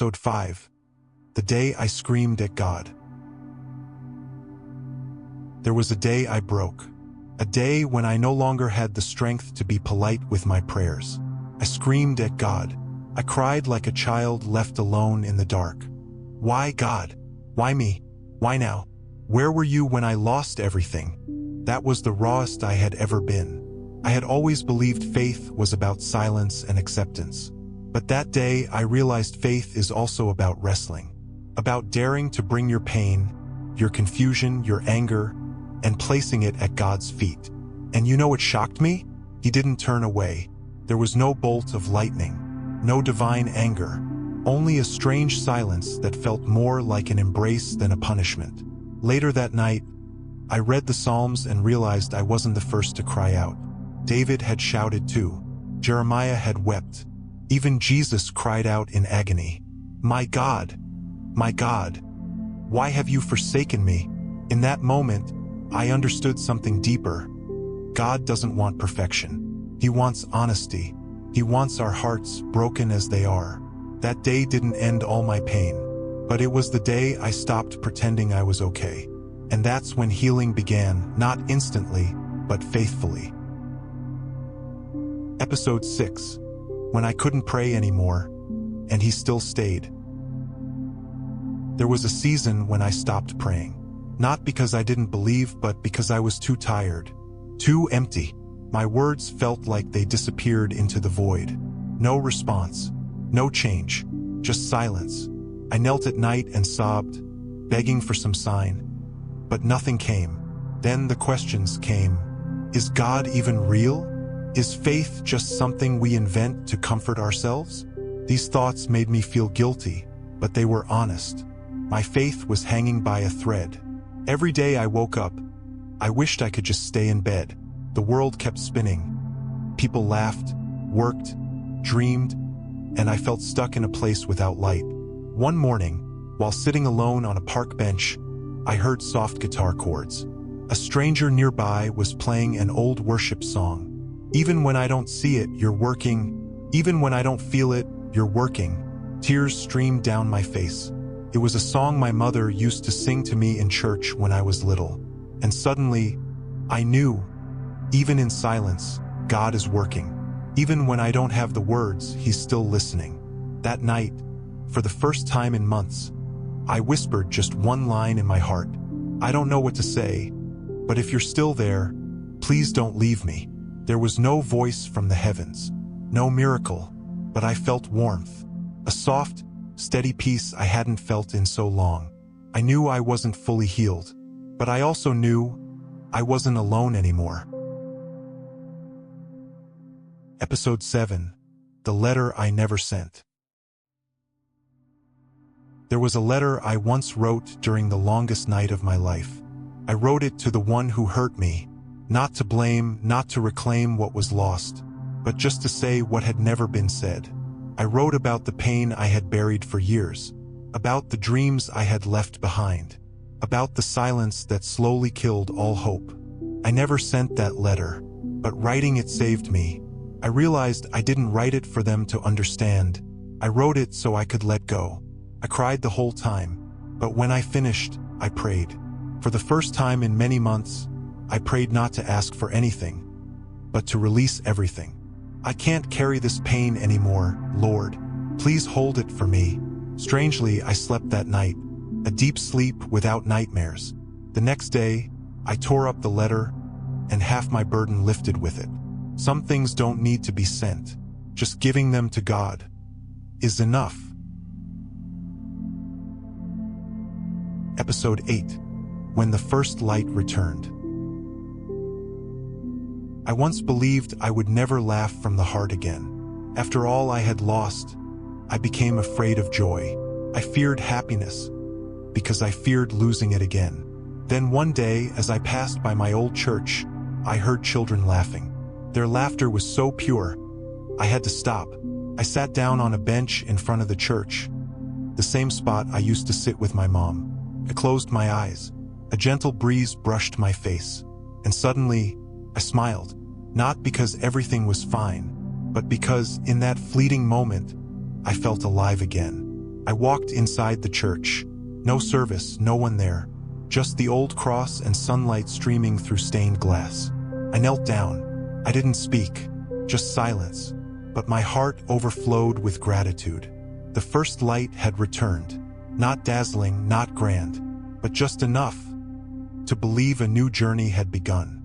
Episode 5. The Day I Screamed at God. There was a day I broke. A day when I no longer had the strength to be polite with my prayers. I screamed at God. I cried like a child left alone in the dark. Why, God? Why me? Why now? Where were you when I lost everything? That was the rawest I had ever been. I had always believed faith was about silence and acceptance. But that day I realized faith is also about wrestling. About daring to bring your pain, your confusion, your anger, and placing it at God's feet. And you know what shocked me? He didn't turn away. There was no bolt of lightning, no divine anger, only a strange silence that felt more like an embrace than a punishment. Later that night, I read the Psalms and realized I wasn't the first to cry out. David had shouted too. Jeremiah had wept. Even Jesus cried out in agony. My God, why have you forsaken me? In that moment, I understood something deeper. God doesn't want perfection. He wants honesty. He wants our hearts broken as they are. That day didn't end all my pain, but it was the day I stopped pretending I was okay. And that's when healing began, not instantly, but faithfully. Episode 6. When I couldn't pray anymore, and he still stayed. There was a season when I stopped praying. Not because I didn't believe, but because I was too tired, too empty. My words felt like they disappeared into the void. No response, no change, just silence. I knelt at night and sobbed, begging for some sign. But nothing came. Then the questions came. Is God even real? Is faith just something we invent to comfort ourselves? These thoughts made me feel guilty, but they were honest. My faith was hanging by a thread. Every day I woke up, I wished I could just stay in bed. The world kept spinning. People laughed, worked, dreamed, and I felt stuck in a place without light. One morning, while sitting alone on a park bench, I heard soft guitar chords. A stranger nearby was playing an old worship song. Even when I don't see it, you're working. Even when I don't feel it, you're working. Tears streamed down my face. It was a song my mother used to sing to me in church when I was little. And suddenly, I knew, even in silence, God is working. Even when I don't have the words, he's still listening. That night, for the first time in months, I whispered just one line in my heart. I don't know what to say, but if you're still there, please don't leave me. There was no voice from the heavens, no miracle, but I felt warmth. A soft, steady peace I hadn't felt in so long. I knew I wasn't fully healed, but I also knew I wasn't alone anymore. Episode 7. The Letter I Never Sent. There was a letter I once wrote during the longest night of my life. I wrote it to the one who hurt me, not to blame, not to reclaim what was lost, but just to say what had never been said. I wrote about the pain I had buried for years, about the dreams I had left behind, about the silence that slowly killed all hope. I never sent that letter, but writing it saved me. I realized I didn't write it for them to understand. I wrote it so I could let go. I cried the whole time, but when I finished, I prayed. For the first time in many months, I prayed not to ask for anything, but to release everything. I can't carry this pain anymore, Lord. Please hold it for me. Strangely, I slept that night, a deep sleep without nightmares. The next day, I tore up the letter, and half my burden lifted with it. Some things don't need to be sent. Just giving them to God is enough. Episode 8. When the First Light Returned. I once believed I would never laugh from the heart again. After all I had lost, I became afraid of joy. I feared happiness, because I feared losing it again. Then one day, as I passed by my old church, I heard children laughing. Their laughter was so pure, I had to stop. I sat down on a bench in front of the church, the same spot I used to sit with my mom. I closed my eyes. A gentle breeze brushed my face, and suddenly, I smiled, not because everything was fine, but because in that fleeting moment, I felt alive again. I walked inside the church. No service, no one there. Just the old cross and sunlight streaming through stained glass. I knelt down. I didn't speak, just silence. But my heart overflowed with gratitude. The first light had returned. Not dazzling, not grand, but just enough to believe a new journey had begun.